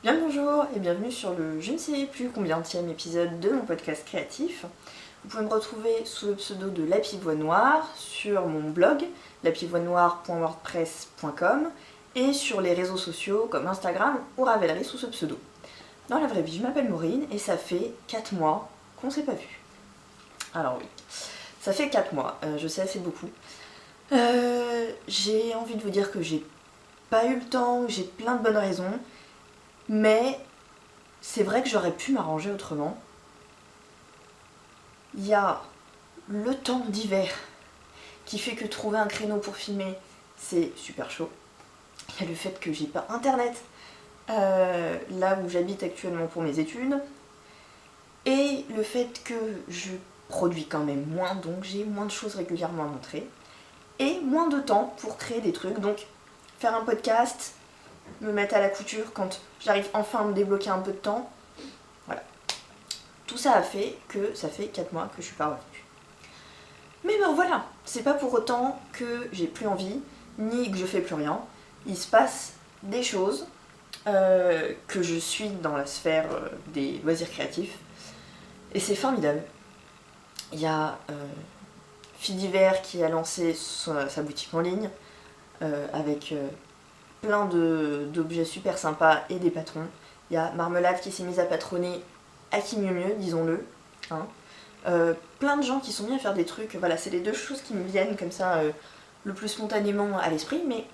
Bien bonjour et bienvenue sur le je ne sais plus combienième épisode de mon podcast créatif. Vous pouvez me retrouver sous le pseudo de La Pivoine Noire sur mon blog lapivoinenoire.wordpress.com et sur les réseaux sociaux comme Instagram ou Ravelry sous ce pseudo. Dans la vraie vie, je m'appelle Maureen et ça fait 4 mois qu'on s'est pas vu. Alors oui, ça fait 4 mois, je sais c'est beaucoup. J'ai envie de vous dire que j'ai pas eu le temps, j'ai plein de bonnes raisons. Mais c'est vrai que j'aurais pu m'arranger autrement. Il y a le temps d'hiver qui fait que trouver un créneau pour filmer, c'est super chaud. Il y a le fait que j'ai pas internet là où j'habite actuellement pour mes études. Et le fait que je produis quand même moins, donc j'ai moins de choses régulièrement à montrer. Et moins de temps pour créer des trucs. Donc faire un podcast, me mettre à la couture quand j'arrive enfin à me débloquer un peu de temps. Voilà. Tout ça a fait que ça fait 4 mois que je suis pas revenue. Mais ben voilà, c'est pas pour autant que j'ai plus envie, ni que je fais plus rien. Il se passe des choses, que je suis dans la sphère des loisirs créatifs. Et c'est formidable. Il y a Fille d'hiver qui a lancé sa boutique en ligne, avec plein d'objets super sympas et des patrons. Il y a Marmelade qui s'est mise à patronner à qui mieux mieux, disons-le. Hein. Plein de gens qui sont mis à faire des trucs. Voilà, c'est les deux choses qui me viennent comme ça le plus spontanément à l'esprit, mais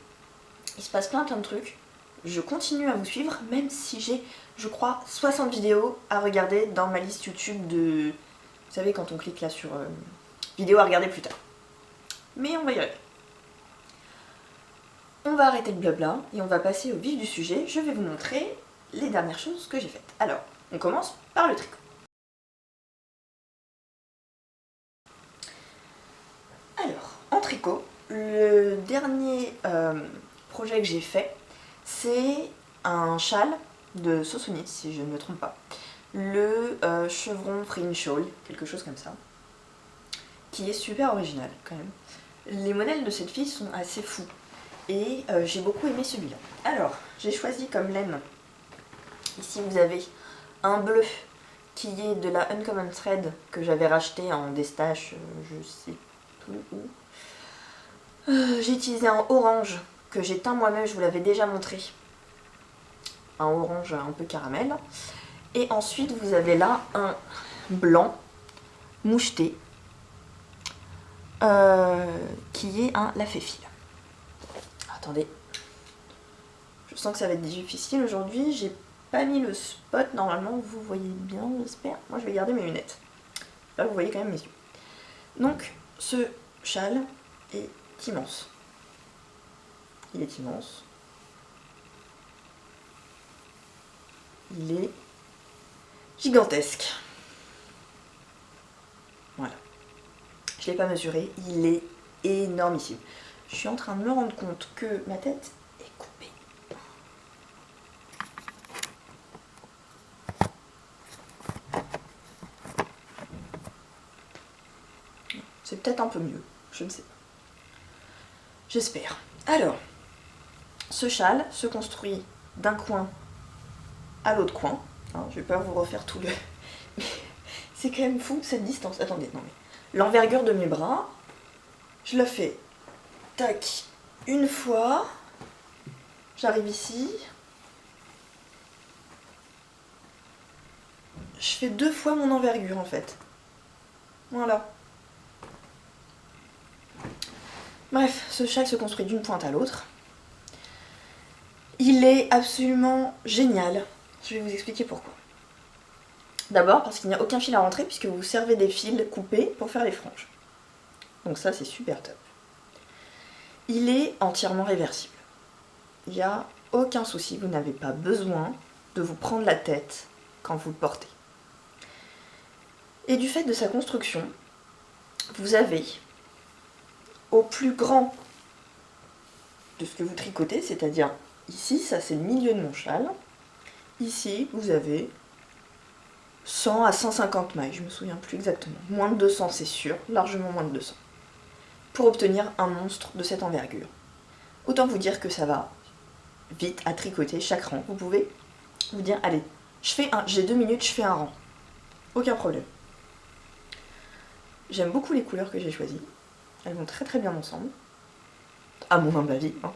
il se passe plein de trucs. Je continue à vous suivre, même si j'ai, je crois, 60 vidéos à regarder dans ma liste YouTube de... Vous savez, quand on clique là sur vidéo à regarder plus tard. Mais on va y arriver. On va arrêter le blabla et on va passer au vif du sujet. Je vais vous montrer les dernières choses que j'ai faites. Alors, on commence par le tricot. Alors, en tricot, le dernier projet que j'ai fait, c'est un châle de Sossonite, si je ne me trompe pas. Le chevron fringe shawl, quelque chose comme ça, qui est super original quand même. Les modèles de cette fille sont assez fous. Et j'ai beaucoup aimé celui-là. Alors, j'ai choisi comme laine, ici vous avez un bleu qui est de la Uncommon Thread que j'avais racheté en destache, je sais plus où. J'ai utilisé un orange que j'ai teint moi-même, je vous l'avais déjà montré. Un orange un peu caramel. Et ensuite vous avez là un blanc moucheté qui est un lafé-fil. Attendez, je sens que ça va être difficile aujourd'hui, j'ai pas mis le spot, normalement vous voyez bien j'espère. Moi je vais garder mes lunettes, là vous voyez quand même mes yeux. Donc ce châle est immense, il est immense, il est gigantesque, voilà, je l'ai pas mesuré, il est énormissime. Je suis en train de me rendre compte que ma tête est coupée. C'est peut-être un peu mieux, je ne sais pas. J'espère. Alors, ce châle se construit d'un coin à l'autre coin. Hein, je vais pas vous refaire tout le... C'est quand même fou cette distance. Attendez, non mais... L'envergure de mes bras, je la fais... Tac, une fois, j'arrive ici, je fais 2 fois mon envergure en fait. Voilà. Bref, ce châle se construit d'une pointe à l'autre. Il est absolument génial. Je vais vous expliquer pourquoi. D'abord parce qu'il n'y a aucun fil à rentrer puisque vous servez des fils coupés pour faire les franges. Donc ça c'est super top. Il est entièrement réversible. Il n'y a aucun souci, vous n'avez pas besoin de vous prendre la tête quand vous le portez. Et du fait de sa construction, vous avez au plus grand de ce que vous tricotez, c'est-à-dire ici, ça c'est le milieu de mon châle. Ici, vous avez 100 à 150 mailles, je me souviens plus exactement. Moins de 200 c'est sûr, largement moins de 200. Pour obtenir un monstre de cette envergure. Autant vous dire que ça va vite à tricoter chaque rang. Vous pouvez vous dire, allez, j'ai 2 minutes, je fais un rang. Aucun problème. J'aime beaucoup les couleurs que j'ai choisies. Elles vont très très bien ensemble. À mon humble avis. Hein.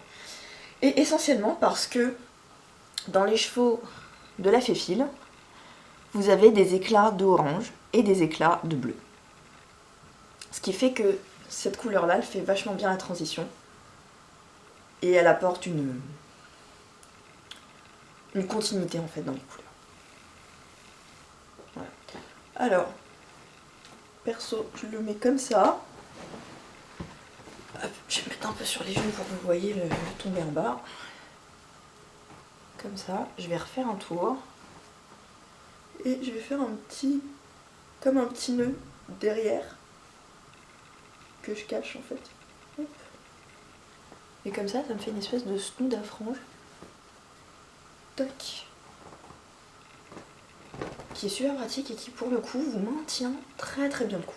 Et essentiellement parce que dans les chevaux de la Féfile, vous avez des éclats d'orange et des éclats de bleu. Ce qui fait que cette couleur-là, elle fait vachement bien la transition. Et elle apporte une continuité en fait dans les couleurs. Voilà. Alors, perso, je le mets comme ça. Hop, je vais mettre un peu sur les genoux pour que vous voyez le tomber en bas. Comme ça, je vais refaire un tour. Et je vais faire comme un petit nœud derrière. Que je cache en fait. Hop. Et comme ça me fait une espèce de snood à franges. Tac. Qui est super pratique et qui pour le coup vous maintient très très bien le coup.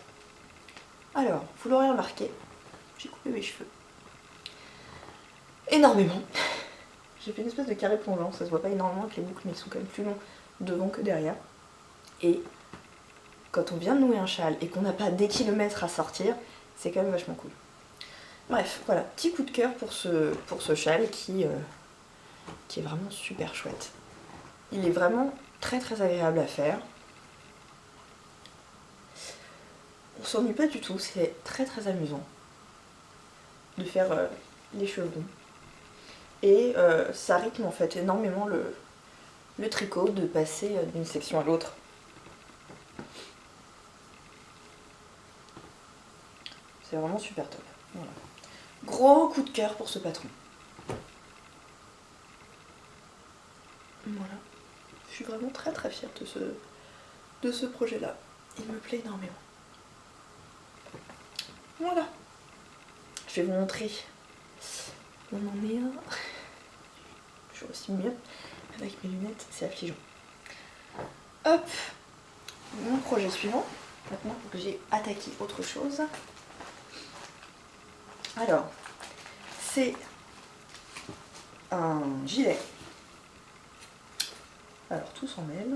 Alors, vous l'aurez remarqué, j'ai coupé mes cheveux. Énormément. J'ai fait une espèce de carré plongeant, ça se voit pas énormément avec les boucles, mais ils sont quand même plus longs devant que derrière. Et quand on vient de nouer un châle et qu'on n'a pas des kilomètres à sortir, c'est quand même vachement cool. Bref, voilà, petit coup de cœur pour ce châle qui est vraiment super chouette. Il est vraiment très très agréable à faire. On s'ennuie pas du tout, c'est très très amusant de faire les cheveux. Et ça rythme en fait énormément le tricot de passer d'une section à l'autre. C'est vraiment super top. Voilà. Gros coup de cœur pour ce patron. Voilà. Je suis vraiment très très fière de ce projet-là. Il me plaît énormément. Voilà. Je vais vous montrer où on en est là. Je suis aussi mieux avec mes lunettes, c'est affligeant. Hop. Mon projet suivant. Maintenant que j'ai attaqué autre chose. Alors, c'est un gilet. Alors, tout s'en mêle.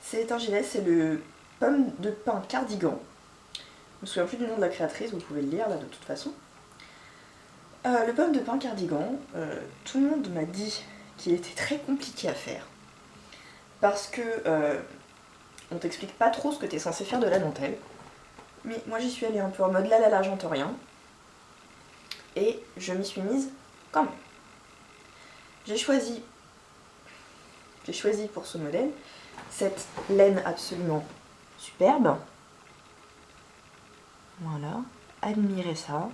C'est un gilet, c'est le pomme de pin cardigan. Je me souviens plus du nom de la créatrice, vous pouvez le lire là de toute façon. Le pomme de pin cardigan, tout le monde m'a dit qu'il était très compliqué à faire. Parce que on t'explique pas trop ce que tu es censé faire de la dentelle. Mais moi j'y suis allée un peu en mode là, j'entends rien. Et je m'y suis mise quand même. J'ai choisi pour ce modèle cette laine absolument superbe. Voilà, admirez ça.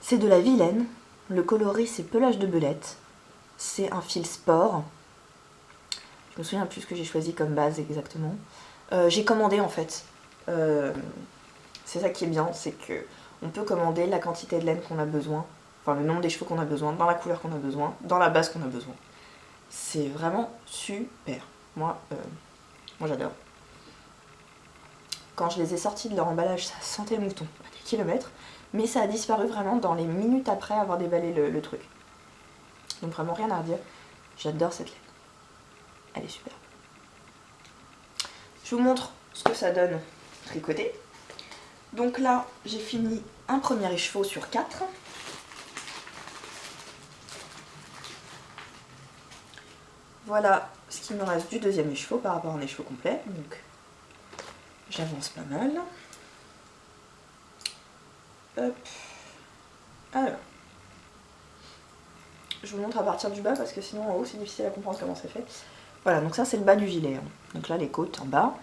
C'est de la vilaine. Le coloris c'est pelage de belette. C'est un fil sport. Je me souviens plus ce que j'ai choisi comme base exactement. J'ai commandé en fait. C'est ça qui est bien, c'est que on peut commander la quantité de laine qu'on a besoin, enfin le nombre des cheveux qu'on a besoin, dans la couleur qu'on a besoin, dans la base qu'on a besoin. C'est vraiment super. Moi j'adore. Quand je les ai sortis de leur emballage, ça sentait le mouton à des kilomètres, mais ça a disparu vraiment dans les minutes après avoir déballé le truc. Donc vraiment rien à redire. J'adore cette laine. Elle est super. Je vous montre ce que ça donne tricoté. Donc là, j'ai fini un premier écheveau sur 4. Voilà ce qui me reste du deuxième écheveau par rapport à un écheveau complet. Donc j'avance pas mal. Hop. Alors. Je vous montre à partir du bas parce que sinon en haut c'est difficile à comprendre comment c'est fait. Voilà, donc ça c'est le bas du gilet. Hein. Donc là les côtes en bas.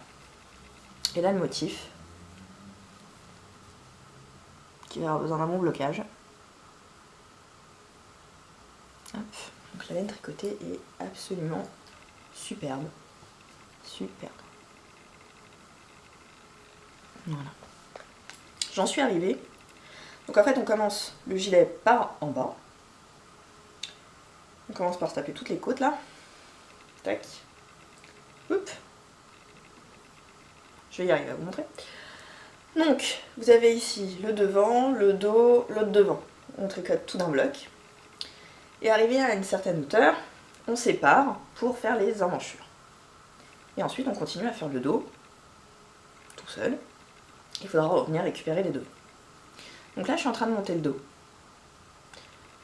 Et là le motif. Qui va avoir besoin d'un bon blocage. Hop. Donc la laine tricotée est absolument superbe. Superbe. Voilà. J'en suis arrivée. Donc en fait on commence le gilet par en bas. On commence par se taper toutes les côtes là. Tac. Oups. Je vais y arriver à vous montrer. Donc, vous avez ici le devant, le dos, l'autre devant. On tricote tout d'un bloc. Et arrivé à une certaine hauteur, on sépare pour faire les emmanchures. Et ensuite on continue à faire le dos, tout seul. Il faudra revenir récupérer les dos. Donc là je suis en train de monter le dos.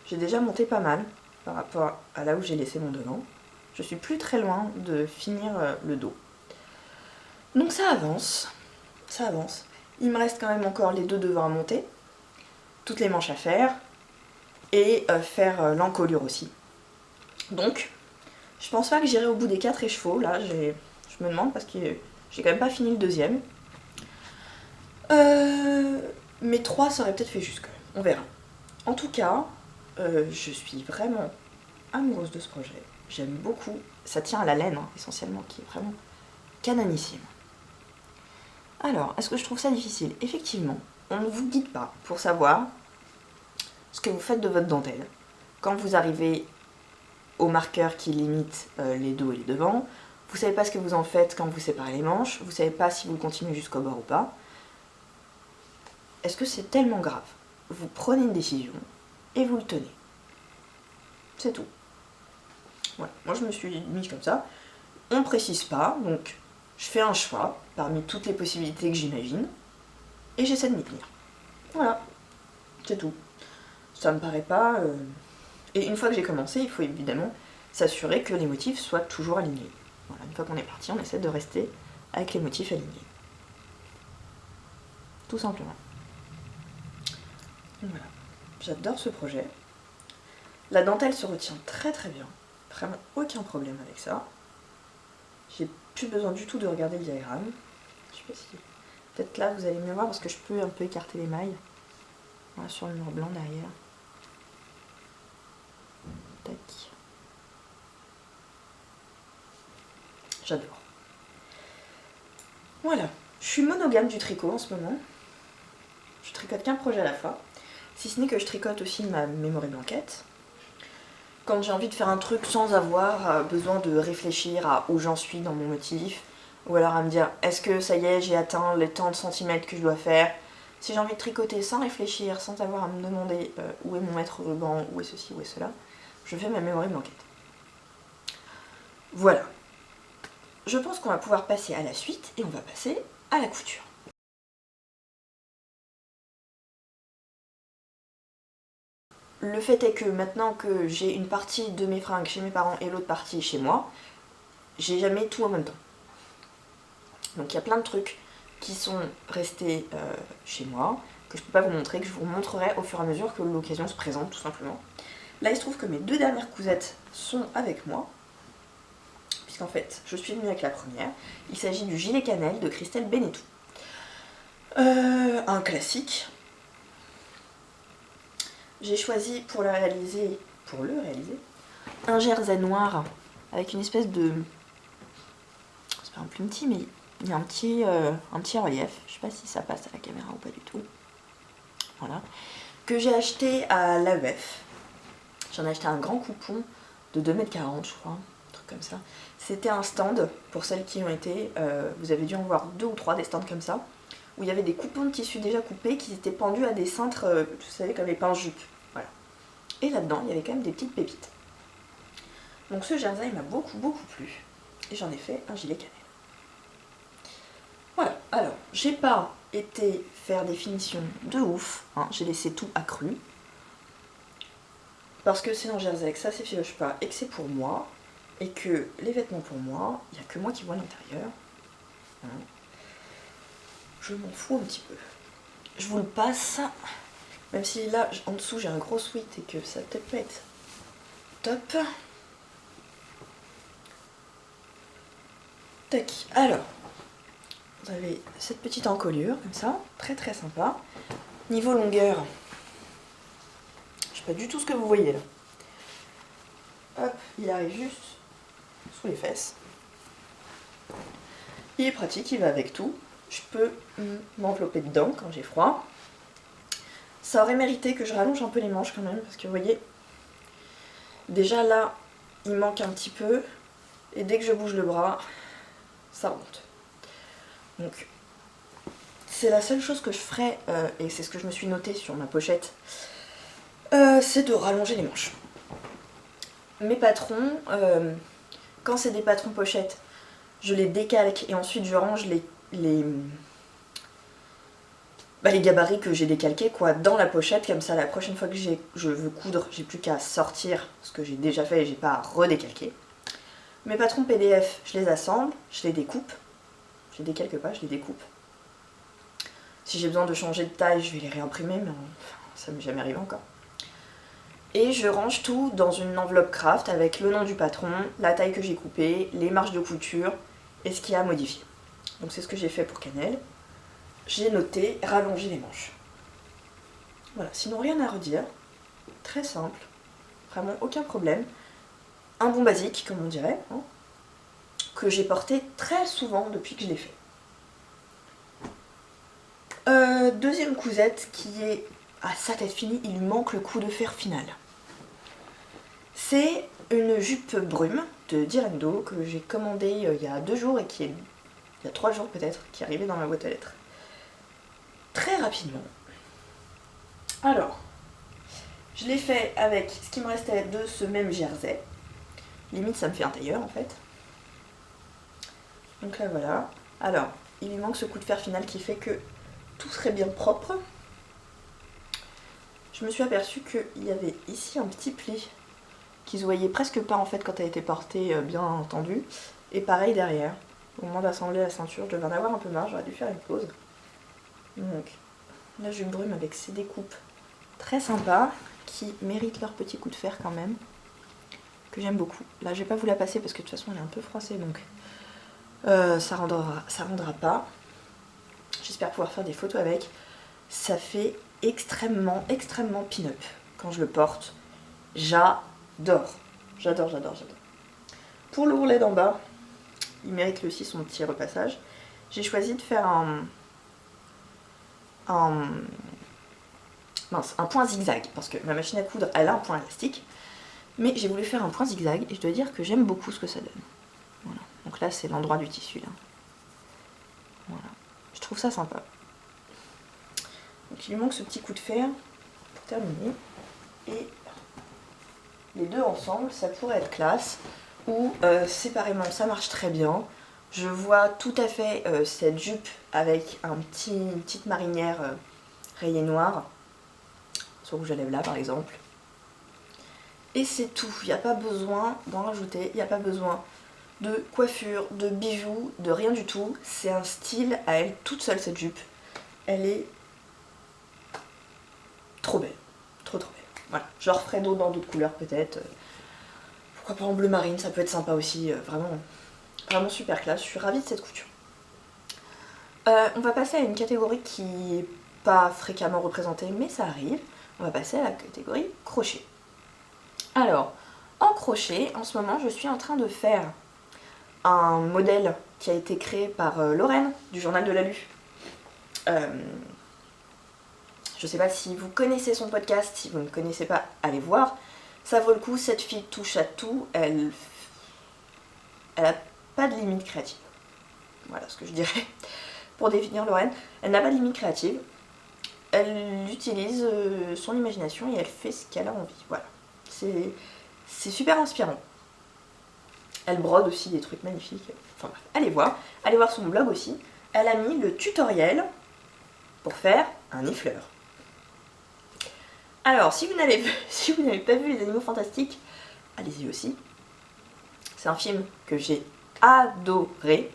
J'ai déjà monté pas mal par rapport à là où j'ai laissé mon devant. Je suis plus très loin de finir le dos. Donc ça avance, ça avance. Il me reste quand même encore les deux devants à monter, toutes les manches à faire, et faire l'encolure aussi. Donc, je pense pas que j'irai au bout des 4 écheveaux, là, je me demande parce que j'ai quand même pas fini le deuxième. Mais 3 ça aurait peut-être fait juste quand même, on verra. En tout cas, je suis vraiment amoureuse de ce projet. J'aime beaucoup, ça tient à la laine hein, essentiellement, qui est vraiment canonissime. Alors, est-ce que je trouve ça difficile? Effectivement, on ne vous guide pas pour savoir ce que vous faites de votre dentelle. Quand vous arrivez au marqueur qui limite les dos et les devants, vous savez pas ce que vous en faites quand vous séparez les manches, vous savez pas si vous continuez jusqu'au bord ou pas. Est-ce que c'est tellement grave? Vous prenez une décision et vous le tenez. C'est tout. Voilà. Moi je me suis mise comme ça. On ne précise pas, donc je fais un choix parmi toutes les possibilités que j'imagine et j'essaie de m'y tenir. Voilà, c'est tout. Ça me paraît pas... Et une fois que j'ai commencé, il faut évidemment s'assurer que les motifs soient toujours alignés. Voilà, une fois qu'on est parti, on essaie de rester avec les motifs alignés. Tout simplement. Voilà, j'adore ce projet. La dentelle se retient très très bien. Vraiment aucun problème avec ça. J'ai plus besoin du tout de regarder le diagramme. Je sais pas si... Peut-être là vous allez mieux voir parce que je peux un peu écarter les mailles. Voilà, sur le mur blanc derrière. Tac. J'adore. Voilà. Je suis monogame du tricot en ce moment. Je tricote qu'un projet à la fois. Si ce n'est que je tricote aussi ma memory blanquette. Quand j'ai envie de faire un truc sans avoir besoin de réfléchir à où j'en suis dans mon motif, ou alors à me dire est-ce que ça y est j'ai atteint les tant de centimètres que je dois faire. Si j'ai envie de tricoter sans réfléchir, sans avoir à me demander où est mon mètre ruban, où est ceci, où est cela, je fais ma memory blanquette. Voilà. Je pense qu'on va pouvoir passer à la suite et on va passer à la couture. Le fait est que maintenant que j'ai une partie de mes fringues chez mes parents et l'autre partie chez moi, j'ai jamais tout en même temps. Donc il y a plein de trucs qui sont restés chez moi, que je peux pas vous montrer, que je vous montrerai au fur et à mesure que l'occasion se présente tout simplement. Là il se trouve que mes deux dernières cousettes sont avec moi, puisqu'en fait je suis venue avec la première. Il s'agit du gilet cannelle de Christelle Benetou. Un classique. J'ai choisi pour le réaliser, un jersey noir avec une espèce de... C'est pas un plumetis, mais il y a un petit relief. Je sais pas si ça passe à la caméra ou pas du tout. Voilà. Que j'ai acheté à l'AEF. J'en ai acheté un grand coupon de 2,40 m, je crois. Un truc comme ça. C'était un stand, pour celles qui ont été, vous avez dû en voir 2 ou 3 des stands comme ça, où il y avait des coupons de tissu déjà coupés qui étaient pendus à des cintres, vous savez, comme les pince-jupes. Voilà. Et là-dedans, il y avait quand même des petites pépites. Donc ce jersey m'a beaucoup plu. Et j'en ai fait un gilet cannelle. Voilà, alors, j'ai pas été faire des finitions de ouf, hein, j'ai laissé tout accru. Parce que c'est un jersey, que ça s'effiloche pas, et que c'est pour moi, et que les vêtements pour moi, il n'y a que moi qui vois l'intérieur. Voilà. Je m'en fous un petit peu. Je vous le passe, même si là, en dessous, j'ai un gros sweat et que ça peut-être pas être top. Tac, alors, vous avez cette petite encolure, comme ça, très très sympa. Niveau longueur, je sais pas du tout ce que vous voyez là. Hop, il arrive juste sous les fesses. Il est pratique, il va avec tout. Je peux m'envelopper dedans quand j'ai froid. Ça aurait mérité que je rallonge un peu les manches quand même, parce que vous voyez, déjà là, il manque un petit peu, et dès que je bouge le bras, ça remonte. Donc, c'est la seule chose que je ferais, et c'est ce que je me suis noté sur ma pochette, c'est de rallonger les manches. mes patrons, quand c'est des patrons pochettes, je les décalque et ensuite je range les gabarits que j'ai décalqués quoi, dans la pochette, comme ça la prochaine fois que je veux coudre, j'ai plus qu'à sortir ce que j'ai déjà fait et j'ai pas à redécalquer. Mes patrons PDF, je les assemble, je les découpe, je les décalque pas, je les découpe. Si j'ai besoin de changer de taille, je vais les réimprimer, mais ça m'est jamais arrivé encore. Et je range tout dans une enveloppe craft avec le nom du patron, la taille que j'ai coupée, les marges de couture et ce qu'il y a à modifier. Donc c'est ce que j'ai fait pour Cannelle. J'ai noté rallonger les manches. Voilà, sinon rien à redire. Très simple, vraiment aucun problème. Un bon basique, comme on dirait, hein, que j'ai porté très souvent depuis que je l'ai fait. Deuxième cousette qui est à sa tête finie, il lui manque le coup de fer final. C'est une jupe brume de Direndo que j'ai commandée il y a 2 jours et il y a 3 jours peut-être, qui est arrivée dans ma boîte à lettres. Très rapidement. Alors, je l'ai fait avec ce qui me restait de ce même jersey. Limite ça me fait un tailleur en fait. Donc là voilà. Alors, il lui manque ce coup de fer final qui fait que tout serait bien propre. Je me suis aperçue qu'il y avait ici un petit pli qui se voyait presque pas en fait quand elle était portée, bien entendu. Et pareil derrière. Au moment d'assembler la ceinture, je devais en avoir un peu marre, j'aurais dû faire une pause. Donc, la jupe brume avec ses découpes très sympas, qui méritent leur petit coup de fer quand même, que j'aime beaucoup. Là, je vais pas vous la passer parce que de toute façon elle est un peu froissée, donc ça rendra pas. J'espère pouvoir faire des photos avec. Ça fait extrêmement pin-up quand je le porte. J'adore. Pour le ourlet d'en bas, il mérite aussi son petit repassage. J'ai choisi de faire un point zigzag, parce que ma machine à coudre, elle a un point élastique, mais j'ai voulu faire un point zigzag, et je dois dire que j'aime beaucoup ce que ça donne. Voilà. Donc là, c'est l'endroit du tissu, là. Voilà. Je trouve ça sympa. Donc il lui manque ce petit coup de fer pour terminer. Et les deux ensemble, ça pourrait être classe, ou séparément, ça marche très bien. Je vois tout à fait cette jupe avec une petite marinière rayée noire, sur rouge à lèvres là par exemple. Et c'est tout, il n'y a pas besoin d'en rajouter, il n'y a pas besoin de coiffure, de bijoux, de rien du tout. C'est un style à elle toute seule cette jupe. Elle est trop belle, trop belle. Voilà, je la referai dans d'autres couleurs peut-être. Pourquoi pas en bleu marine, ça peut être sympa aussi, vraiment super classe, je suis ravie de cette couture. On va passer à une catégorie qui n'est pas fréquemment représentée, mais ça arrive. On va passer à la catégorie crochet. Alors, en crochet, en ce moment, je suis en train de faire un modèle qui a été créé par Lorraine, du Journal de la Lue. Je sais pas si vous connaissez son podcast, si vous ne connaissez pas, allez voir. Ça vaut le coup, cette fille touche à tout, elle a pas de limite créative. Voilà ce que je dirais pour définir Lorraine. Elle n'a pas de limite créative. Elle utilise son imagination et elle fait ce qu'elle a envie. Voilà. C'est super inspirant. Elle brode aussi des trucs magnifiques. Enfin bref, allez voir son blog aussi. Elle a mis le tutoriel pour faire un nifleur. Alors, si vous n'avez pas vu Les Animaux Fantastiques, allez-y aussi. C'est un film que j'ai adoré,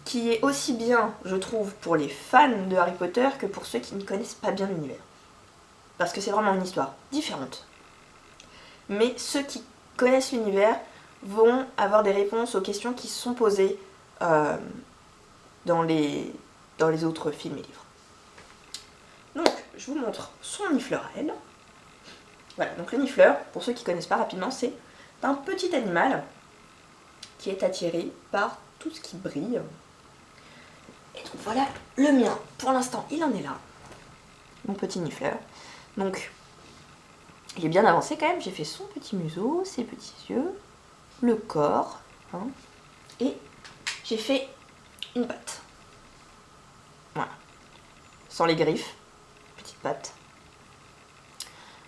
qui est aussi bien, je trouve, pour les fans de Harry Potter que pour ceux qui ne connaissent pas bien l'univers. Parce que c'est vraiment une histoire différente. Mais ceux qui connaissent l'univers vont avoir des réponses aux questions qui sont posées dans les autres films et livres. Donc, je vous montre son nifleur à elle. Voilà, donc le nifleur, pour ceux qui ne connaissent pas rapidement, c'est un petit animal qui est attiré par tout ce qui brille. Et donc voilà le mien. Pour l'instant, il en est là. Mon petit nifleur. Donc, il est bien avancé quand même. J'ai fait son petit museau, ses petits yeux, le corps. Hein, et j'ai fait une patte. Voilà. Sans les griffes. Petite patte.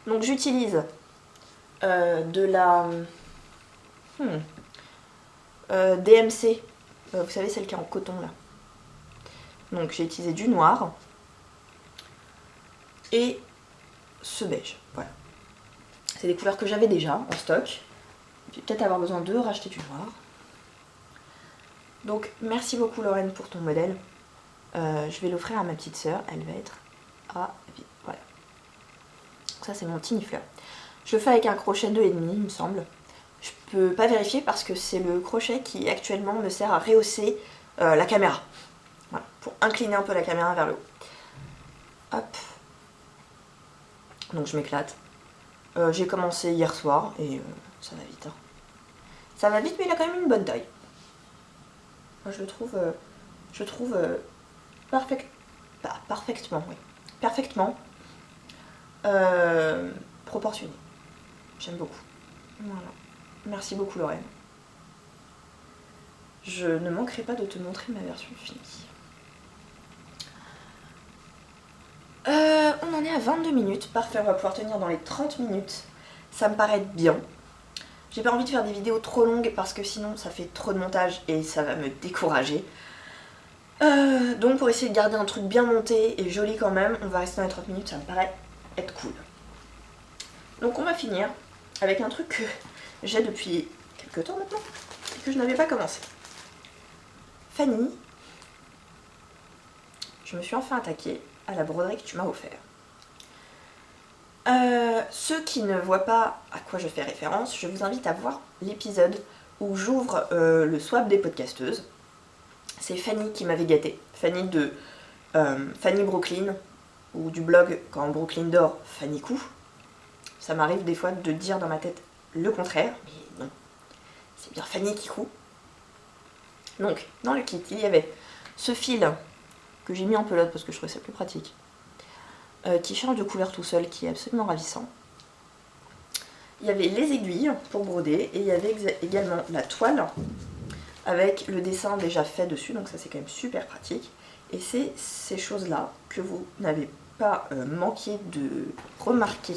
Donc j'utilise de la DMC, vous savez celle qui est en coton là. Donc j'ai utilisé du noir et ce beige, voilà. C'est des couleurs que j'avais déjà en stock. Je vais peut-être avoir besoin de racheter du noir. Donc merci beaucoup Lorraine pour ton modèle. Je vais l'offrir à ma petite sœur, elle va être ravie. Voilà. Ça c'est mon tiny fleur. Je le fais avec un crochet 2,5 il me semble. Je peux pas vérifier parce que c'est le crochet qui actuellement me sert à rehausser la caméra. Voilà, pour incliner un peu la caméra vers le haut. Hop. Donc je m'éclate. J'ai commencé hier soir et ça va vite. Hein. Ça va vite mais il a quand même une bonne taille. Moi je le trouve parfaitement, oui. Parfaitement proportionné. J'aime beaucoup. Voilà. Merci beaucoup Lorraine. Je ne manquerai pas de te montrer ma version finie. On en est à 22 minutes. Parfait, on va pouvoir tenir dans les 30 minutes. Ça me paraît bien. J'ai pas envie de faire des vidéos trop longues parce que sinon ça fait trop de montage et ça va me décourager. Donc pour essayer de garder un truc bien monté et joli quand même, on va rester dans les 30 minutes, ça me paraît être cool. Donc on va finir avec un truc que j'ai depuis quelques temps maintenant et que je n'avais pas commencé. Fanny, je me suis enfin attaquée à la broderie que tu m'as offert. Ceux qui ne voient pas à quoi je fais référence, je vous invite à voir l'épisode où j'ouvre le swap des podcasteuses. C'est Fanny qui m'avait gâtée. Fanny de Fanny Brooklyn, ou du blog Quand Brooklyn dort, Fanny Cou. Ça m'arrive des fois de dire dans ma tête le contraire, mais non, c'est bien Fanny qui coud. Donc, dans le kit, il y avait ce fil que j'ai mis en pelote parce que je trouvais ça plus pratique, qui change de couleur tout seul, qui est absolument ravissant. Il y avait les aiguilles pour broder, et il y avait également la toile avec le dessin déjà fait dessus, donc ça c'est quand même super pratique. Et c'est ces choses-là que vous n'avez pas manqué de remarquer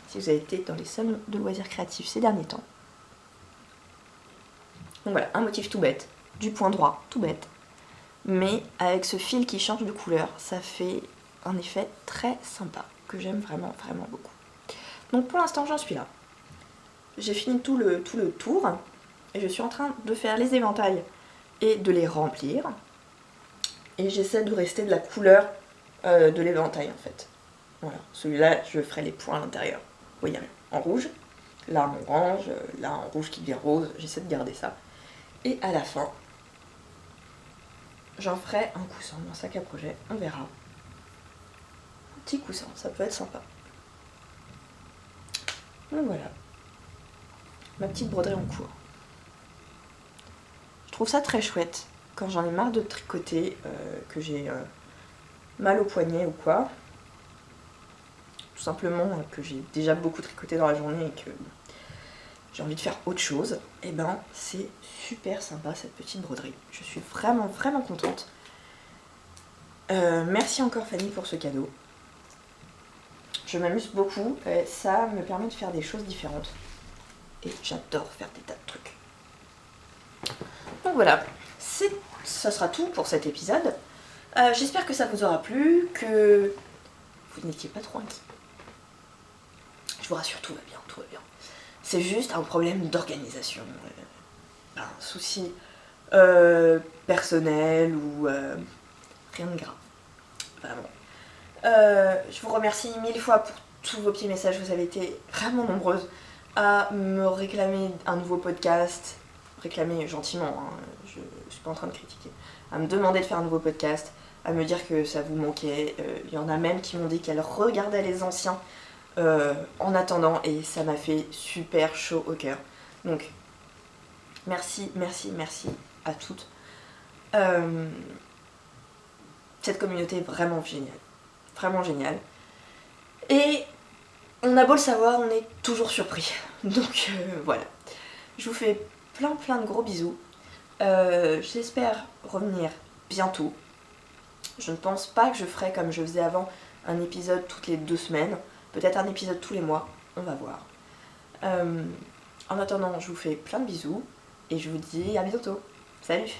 si vous avez été dans les salons de loisirs créatifs ces derniers temps. Donc voilà, un motif tout bête, du point droit tout bête, mais avec ce fil qui change de couleur, ça fait un effet très sympa, que j'aime vraiment, vraiment beaucoup. Donc pour l'instant j'en suis là. J'ai fini tout le tour, et je suis en train de faire les éventails et de les remplir. Et j'essaie de rester de la couleur de l'éventail en fait. Voilà, celui-là je ferai les points à l'intérieur. Vous voyez, en rouge, là en orange, là en rouge qui devient rose, j'essaie de garder ça. Et à la fin, j'en ferai un coussin dans mon sac à projet, on verra. Un petit coussin, ça peut être sympa. Donc voilà, ma petite broderie en cours. Je trouve ça très chouette quand j'en ai marre de tricoter, que j'ai mal au poignet ou quoi. Tout simplement que j'ai déjà beaucoup tricoté dans la journée et que j'ai envie de faire autre chose. Et ben c'est super sympa cette petite broderie. Je suis vraiment vraiment contente. Merci encore Fanny pour ce cadeau. Je m'amuse beaucoup, ça me permet de faire des choses différentes. Et j'adore faire des tas de trucs. Donc voilà, ça sera tout pour cet épisode. J'espère que ça vous aura plu, que vous n'étiez pas trop inquiets. Je vous rassure, tout va bien, tout va bien. C'est juste un problème d'organisation. Un souci personnel ou rien de grave. Vraiment. Je vous remercie 1000 fois pour tous vos petits messages. Vous avez été vraiment nombreuses à me réclamer un nouveau podcast. Réclamer gentiment, hein, je suis pas en train de critiquer. À me demander de faire un nouveau podcast, à me dire que ça vous manquait. Il y en a même qui m'ont dit qu'elles regardaient les anciens en attendant et ça m'a fait super chaud au cœur. Donc merci, merci, merci à toutes. Cette communauté est vraiment géniale. Vraiment géniale. Et on a beau le savoir, on est toujours surpris. Donc voilà. Je vous fais plein de gros bisous. J'espère revenir bientôt. Je ne pense pas que je ferai comme je faisais avant un épisode toutes les 2 semaines. Peut-être un épisode tous les mois. On va voir. En attendant, je vous fais plein de bisous et je vous dis à bientôt. Salut!